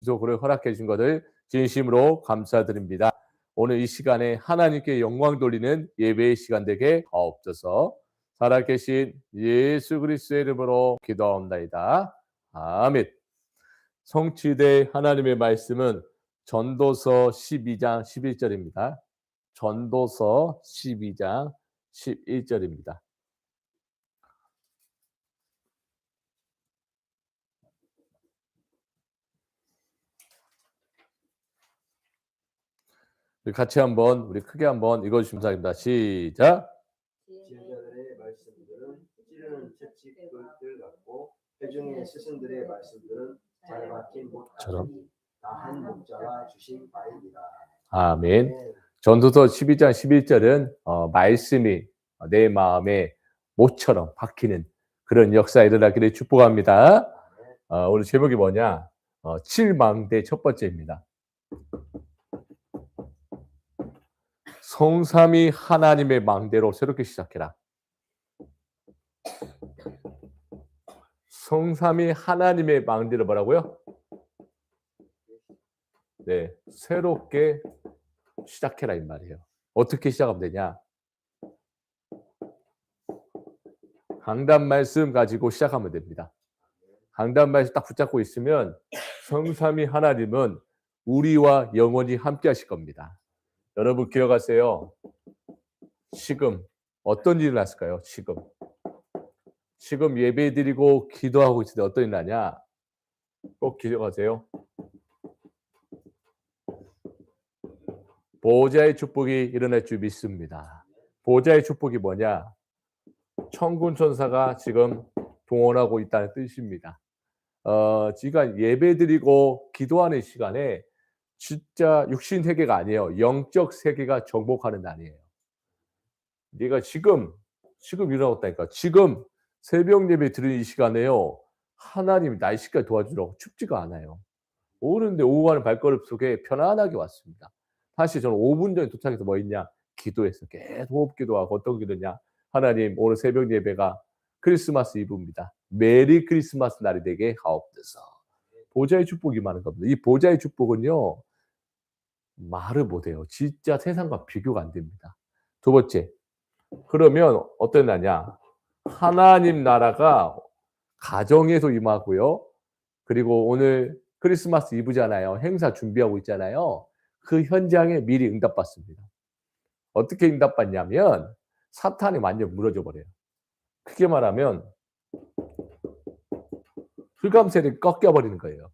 속으로 허락해 주신 것을 진심으로 감사드립니다. 오늘 이 시간에 하나님께 영광 돌리는 예배의 시간 되게 하옵소서. 살아계신 예수 그리스도의 이름으로 기도하옵나이다. 아멘. 성취될 하나님의 말씀은 전도서 12장 11절입니다. 전도서 12장 11절입니다. 같이 한번 우리 크게 한번 읽어주시면 감사합니다. 시작. 지혜자들의 말씀들은 찌르는 채찍들 같고 회중의 스승들의 말씀들은 잘 박힌 못처럼 다한 목자가 주신 바입니다. 아멘. 전도서 12장 11절은 말씀이 내 마음에 못처럼 박히는 그런 역사에 일어나기를 축복합니다. 오늘 제목이 뭐냐? 칠망대 첫 번째입니다. 성삼위 하나님의 망대로 새롭게 시작해라. 성삼위 하나님의 망대로 뭐라고요? 네, 새롭게 시작해라 이 말이에요. 어떻게 시작하면 되냐? 강단 말씀 가지고 시작하면 됩니다. 강단 말씀 딱 붙잡고 있으면 성삼위 하나님은 우리와 영원히 함께 하실 겁니다. 여러분 기억하세요. 지금 어떤 일이 났을까요? 지금 예배 드리고 기도하고 있을 때 어떤 일이 나냐? 꼭 기억하세요. 보호자의 축복이 일어날 줄 믿습니다. 보호자의 축복이 뭐냐? 천군 천사가 지금 동원하고 있다는 뜻입니다. 지금 예배드리고 기도하는 시간에 진짜 육신 세계가 아니에요. 영적 세계가 정복하는 날이에요. 네가 지금 일어났다니까. 지금 새벽 예배 드리는 이 시간에요. 하나님이 날씨까지 도와주려고 춥지가 않아요. 오는데 오고 가는 발걸음 속에 편안하게 왔습니다. 사실 저는 5분 전에 도착해서 뭐 했냐? 기도했어. 계속 호흡 기도하고 어떤 기도냐? 하나님 오늘 새벽 예배가 크리스마스 이브입니다. 메리 크리스마스 날이 되게 하옵소서. 보좌의 축복이 많은 겁니다. 이 보좌의 축복은요. 말을 못해요. 진짜 세상과 비교가 안 됩니다. 두 번째. 그러면 어떤 날이냐? 하나님 나라가 가정에서 임하고요. 그리고 오늘 크리스마스 이브잖아요. 행사 준비하고 있잖아요. 그 현장에 미리 응답받습니다. 어떻게 응답받냐면 사탄이 완전 무너져 버려요. 크게 말하면 흑암세력이 꺾여 버리는 거예요.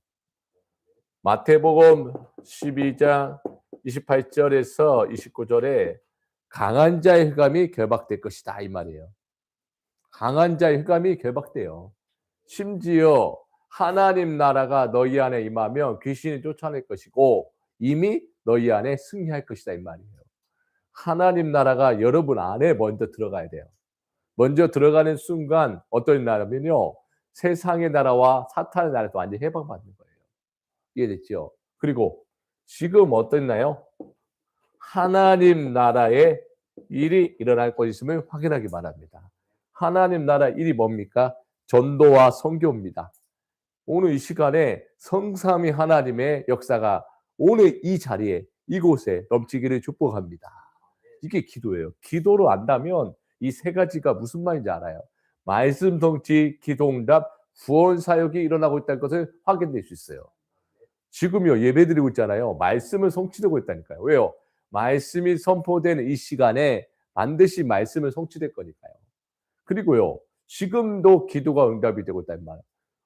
마태복음 12장 28절에서 29절에 강한 자의 흑암이 결박될 것이다 이 말이에요. 강한 자의 흑암이 결박돼요. 심지어 하나님 나라가 너희 안에 임하면 귀신이 쫓아낼 것이고 이미 너희 안에 승리할 것이다 이 말이에요. 하나님 나라가 여러분 안에 먼저 들어가야 돼요. 먼저 들어가는 순간 어떤 나라면요. 세상의 나라와 사탄의 나라에서 완전히 해방받는 거예요. 이해됐죠? 그리고 지금 어땠나요? 하나님 나라의 일이 일어날 것이 있음을 확인하기 바랍니다. 하나님 나라 일이 뭡니까? 전도와 선교입니다. 오늘 이 시간에 성삼위 하나님의 역사가 오늘 이 자리에 이곳에 넘치기를 축복합니다. 이게 기도예요. 기도로 안다면 이 세 가지가 무슨 말인지 알아요. 말씀 성취, 기도 응답, 구원 사역이 일어나고 있다는 것을 확인될 수 있어요. 지금요 예배드리고 있잖아요. 말씀을 성취되고 있다니까요. 왜요? 말씀이 선포되는 이 시간에 반드시 말씀을 성취될 거니까요. 그리고요. 지금도 기도가 응답이 되고 있다는 말.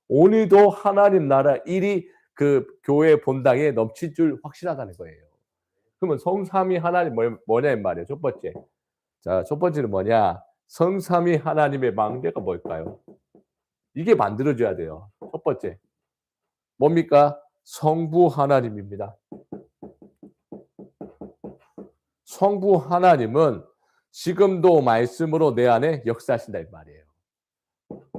오늘도 하나님 나라 일이 그 교회 본당에 넘칠 줄 확신하다는 거예요. 그러면 성삼위 하나님 뭐냐 이 말이에요. 첫 번째. 자, 첫 번째는 뭐냐? 성삼위 하나님의 망대가 뭘까요? 이게 만들어져야 돼요. 첫 번째. 뭡니까? 성부 하나님입니다. 성부 하나님은 지금도 말씀으로 내 안에 역사하신다 이 말이에요.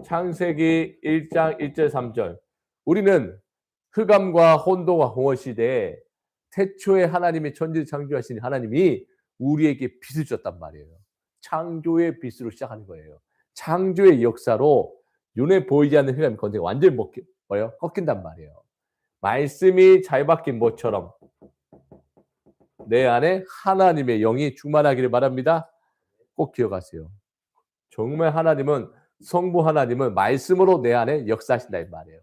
창세기 1장 1절 3절. 우리는 흑암과 혼돈과 공허 시대에 태초에 하나님이 천지를 창조하신 하나님이 우리에게 빛을 줬단 말이에요. 창조의 빛으로 시작하는 거예요. 창조의 역사로 눈에 보이지 않는 흑암이 건드려 완전히 꺾인단 말이에요. 말씀이 잘 박힌 모처럼 내 안에 하나님의 영이 충만하기를 바랍니다. 꼭 기억하세요. 정말 성부 하나님은 말씀으로 내 안에 역사하신다 이 말이에요.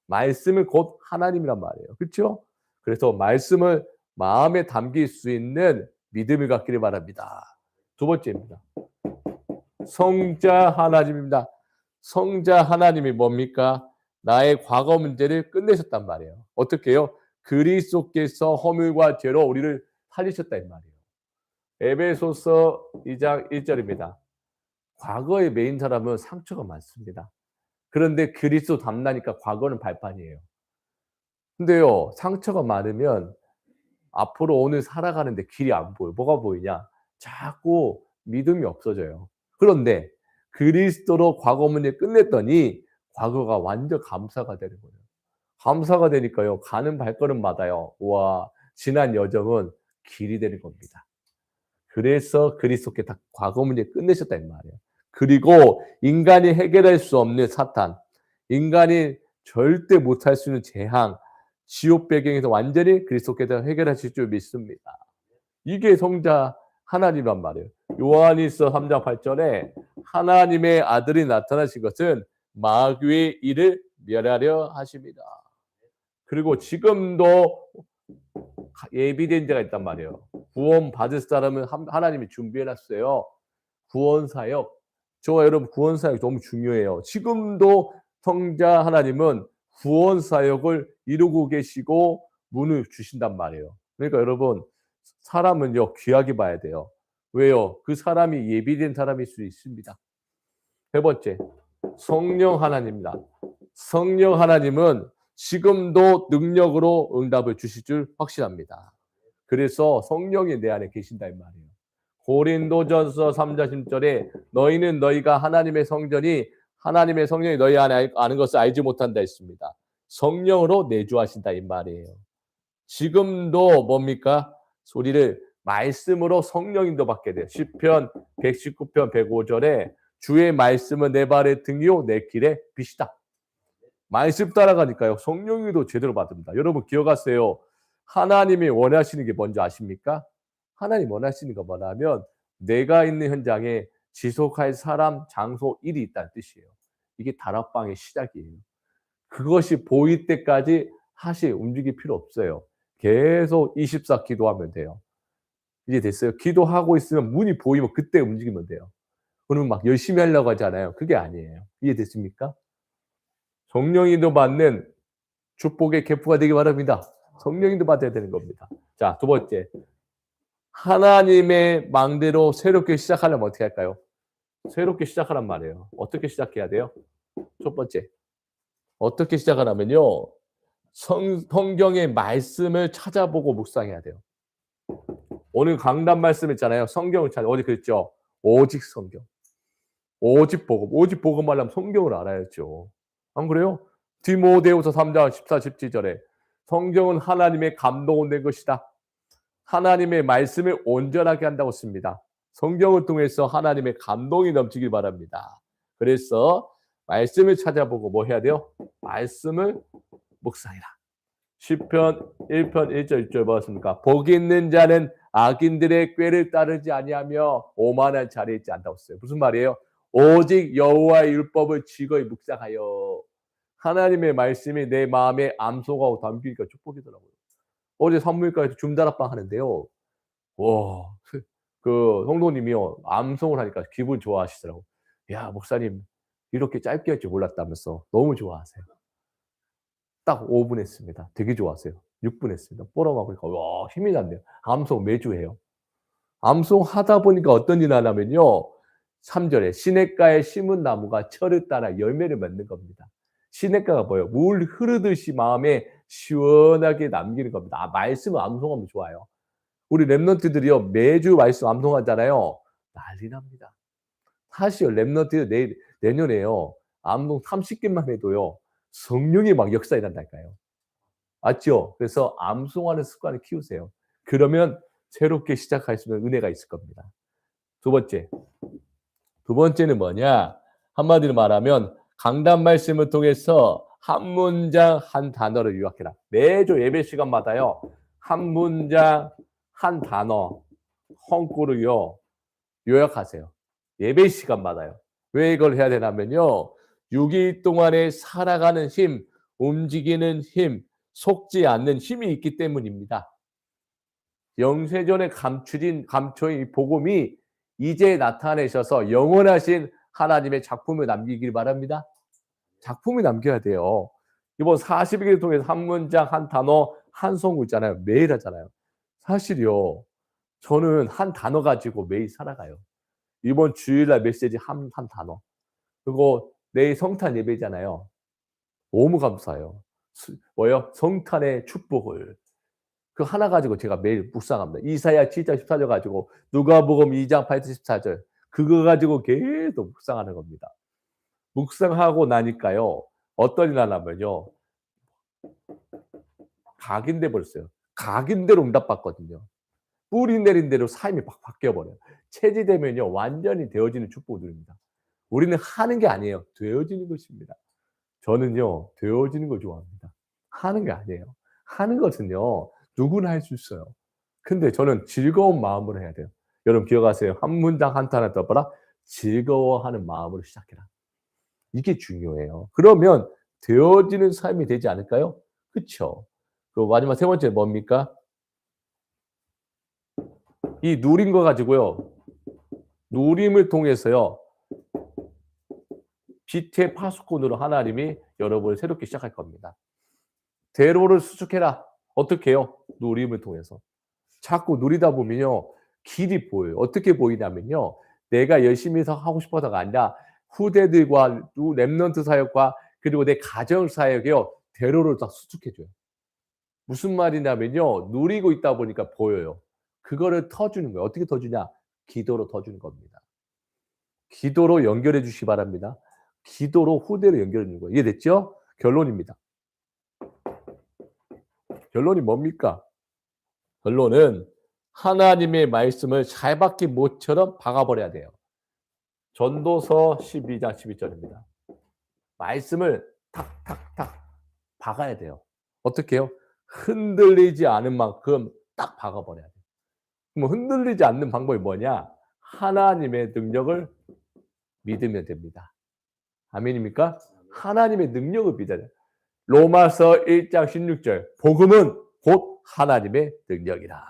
말씀은 곧 하나님이란 말이에요. 그렇죠? 그래서 말씀을 마음에 담길 수 있는 믿음을 갖기를 바랍니다. 두 번째입니다. 성자 하나님입니다. 성자 하나님이 뭡니까? 나의 과거 문제를 끝내셨단 말이에요. 어떻게 해요? 그리스도께서 허물과 죄로 우리를 살리셨다 이 말이에요. 에베소서 2장 1절입니다. 과거에 매인 사람은 상처가 많습니다. 그런데 그리스도 닮나니까 과거는 발판이에요. 근데요, 상처가 많으면 앞으로 오늘 살아가는데 길이 안 보여요. 뭐가 보이냐? 자꾸 믿음이 없어져요. 그런데 그리스도로 과거 문제 끝냈더니 과거가 완전 감사가 되는 거예요. 감사가 되니까요, 가는 발걸음마다요, 와, 지난 여정은 길이 되는 겁니다. 그래서 그리스도께 다 과거 문제 끝내셨다 이 말이에요. 그리고 인간이 해결할 수 없는 사탄, 인간이 절대 못할 수 있는 재앙, 지옥 배경에서 완전히 그리스도께서 해결하실 줄 믿습니다. 이게 성자 하나님이란 말이에요. 요한일서 3장 8절에 하나님의 아들이 나타나신 것은 마귀의 일을 멸하려 하십니다. 그리고 지금도 예비된 자가 있단 말이에요. 구원 받을 사람은 하나님이 준비해 놨어요. 구원 사역. 저와 여러분 구원 사역 너무 중요해요. 지금도 성자 하나님은 구원 사역을 이루고 계시고 문을 주신단 말이에요. 그러니까 여러분 사람은요 귀하게 봐야 돼요. 왜요? 그 사람이 예비된 사람일 수 있습니다. 세 번째, 성령 하나님입니다. 성령 하나님은 지금도 능력으로 응답을 주실 줄 확신합니다. 그래서 성령이 내 안에 계신다 이 말이에요. 고린도전서 3장 10절에 너희는 너희가 하나님의 성전이 하나님의 성령이 너희 안에 아는 것을 알지 못한다 했습니다. 성령으로 내주하신다 이 말이에요. 지금도 뭡니까? 소리를 말씀으로 성령인도 받게 돼요. 시편 119편 105절에 주의 말씀은 내 발의 등이요 내 길의 빛이다. 말씀 따라가니까요. 성령이도 제대로 받습니다. 여러분 기억하세요. 하나님이 원하시는 게 뭔지 아십니까? 하나님 원하시는 거 뭐냐면 내가 있는 현장에 지속할 사람, 장소, 일이 있다는 뜻이에요. 이게 다락방의 시작이에요. 그것이 보일 때까지 사실 움직일 필요 없어요. 계속 24 기도하면 돼요. 이제 됐어요. 기도하고 있으면 문이 보이면 그때 움직이면 돼요. 그러면 막 열심히 하려고 하잖아요. 그게 아니에요. 이해됐습니까? 성령인도 받는 축복의 계포가 되기 바랍니다. 성령인도 받아야 되는 겁니다. 자, 두 번째. 하나님의 망대로 새롭게 시작하려면 어떻게 할까요? 새롭게 시작하란 말이에요. 어떻게 시작해야 돼요? 첫 번째. 어떻게 시작하냐면요. 성경의 말씀을 찾아보고 묵상해야 돼요. 오늘 강단 말씀 있잖아요. 성경을 찾아. 어제 그랬죠. 오직 성경. 오직 복음. 오직 복음 하려면 성경을 알아야죠. 안 그래요? 디모데후서 3장 14, 17절에 성경은 하나님의 감동을 낸 것이다. 하나님의 말씀을 온전하게 한다고 씁니다. 성경을 통해서 하나님의 감동이 넘치길 바랍니다. 그래서 말씀을 찾아보고 뭐 해야 돼요? 말씀을 묵상해라. 시편 1편 1절 2절 뭐였습니까? 복이 있는 자는 악인들의 꾀를 따르지 아니하며 오만한 자리에 있지 않다고 했어요. 무슨 말이에요? 오직 여호와의 율법을 지거히 묵상하여 하나님의 말씀이 내 마음에 암송하고 담기니까 축복이더라고요. 어제 산부인과에서 줌다락방 하는데요. 와, 그 성도님이요 암송을 하니까 기분 좋아하시더라고. 야 목사님 이렇게 짧게 할 줄 몰랐다면서 너무 좋아하세요. 딱 5분 했습니다. 되게 좋았어요. 6분 했습니다. 뽀록하고 그러니까 와 힘이 난대요. 암송 매주 해요. 암송 하다 보니까 어떤 일이 나냐면요. 3절에 시냇가에 심은 나무가 철을 따라 열매를 맺는 겁니다. 시냇가가 뭐예요? 물 흐르듯이 마음에 시원하게 남기는 겁니다. 아, 말씀을 암송하면 좋아요. 우리 랩런트들이요 매주 말씀 암송하잖아요. 난리 납니다. 사실 랩런트 내년에요 암송 30개만 해도요 성령이 막 역사 일어난다니까요. 맞죠? 그래서 암송하는 습관을 키우세요. 그러면 새롭게 시작할 수 있는 은혜가 있을 겁니다. 두 번째는 뭐냐? 한마디로 말하면 강단 말씀을 통해서 한 문장 한 단어를 요약해라. 매주 예배 시간마다요. 한 문장 한 단어 헝꾸르요 요약하세요. 예배 시간마다요. 왜 이걸 해야 되냐면요. 6일 동안에 살아가는 힘, 움직이는 힘, 속지 않는 힘이 있기 때문입니다. 영세전에 감춰인 이 복음이 이제 나타내셔서 영원하신 하나님의 작품을 남기길 바랍니다. 작품을 남겨야 돼요. 이번 40일을 통해서 한 문장, 한 단어, 한 송구 있잖아요. 매일 하잖아요. 사실요. 저는 한 단어 가지고 매일 살아가요. 이번 주일날 메시지 한 단어. 그리고 내일 성탄 예배잖아요. 너무 감사해요. 뭐요? 성탄의 축복을. 그 하나 가지고 제가 매일 묵상합니다. 이사야 7장 14절 가지고 누가복음 2장 8절 14절 그거 가지고 계속 묵상하는 겁니다. 묵상하고 나니까요. 어떤 일이 나냐면요. 각인돼 버렸어요. 각인대로 응답받거든요. 뿌리 내린 대로 삶이 막 바뀌어버려요. 체질되면요. 완전히 되어지는 축복을 누립니다. 우리는 하는 게 아니에요. 되어지는 것입니다. 저는요. 되어지는 걸 좋아합니다. 하는 게 아니에요. 하는 것은요. 누구나 할 수 있어요. 근데 저는 즐거운 마음으로 해야 돼요. 여러분 기억하세요. 한 문장 한 단어 떠봐라. 즐거워하는 마음으로 시작해라. 이게 중요해요. 그러면 되어지는 삶이 되지 않을까요? 그쵸? 그 마지막 세 번째 뭡니까? 이 누린 거 가지고요. 누림을 통해서요. 빛의 파수꾼으로 하나님이 여러분을 새롭게 시작할 겁니다. 대로를 수축해라. 어떻게 해요? 누림을 통해서. 자꾸 누리다 보면요. 길이 보여요. 어떻게 보이냐면요. 내가 열심히 해서 하고 싶어서가 아니라 후대들과 렘넌트 사역과 그리고 내 가정 사역에요. 대로를 다 수축해줘요. 무슨 말이냐면요. 누리고 있다 보니까 보여요. 그거를 터주는 거예요. 어떻게 터주냐? 기도로 터주는 겁니다. 기도로 연결해 주시기 바랍니다. 기도로 후대로 연결해 주는 거예요. 이해됐죠? 결론입니다. 결론이 뭡니까? 결론은 하나님의 말씀을 잘 박힌 못처럼 박아버려야 돼요. 전도서 12장 12절입니다. 말씀을 탁탁탁 박아야 돼요. 어떻게 해요? 흔들리지 않은 만큼 딱 박아버려야 돼요. 그럼 흔들리지 않는 방법이 뭐냐? 하나님의 능력을 믿으면 됩니다. 아멘입니까? 하나님의 능력을 믿어야 돼요. 로마서 1장 16절 복음은 곧 하나님의 능력이라.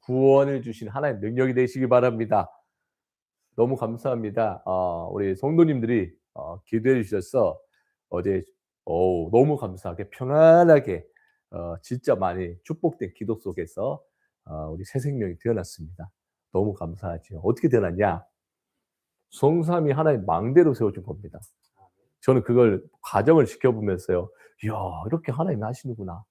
구원을 주신 하나님의 능력이 되시기 바랍니다. 너무 감사합니다. 우리 성도님들이 기도해 주셔서 어제 너무 감사하게 평안하게 진짜 많이 축복된 기도 속에서 우리 새 생명이 태어났습니다. 너무 감사하죠. 어떻게 태어났냐? 성삼위 하나의 망대로 세워준 겁니다. 저는 그걸 과정을 지켜보면서요. 이야, 이렇게 하나님이 하시는구나.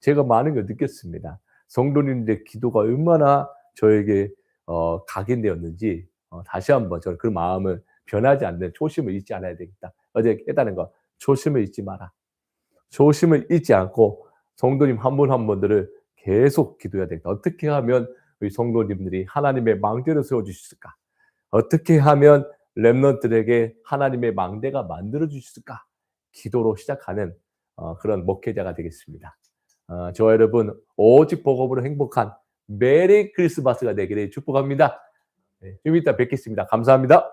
제가 많은 걸 느꼈습니다. 성도님들의 기도가 얼마나 저에게 각인되었는지 다시 한번 저는 그 마음을 변하지 않는 초심을 잊지 않아야 되겠다. 어제 깨달은 거 초심을 잊지 마라. 초심을 잊지 않고 성도님 한 분 한 분들을 계속 기도해야 되겠다. 어떻게 하면 우리 성도님들이 하나님의 망대를 세워주실까? 어떻게 하면 렘넌트들에게 하나님의 망대가 만들어주실까? 기도로 시작하는 그런 목회자가 되겠습니다. 저와 여러분 오직 복음으로 행복한 메리 크리스마스가 되기를 축복합니다. 좀 이따 뵙겠습니다. 감사합니다.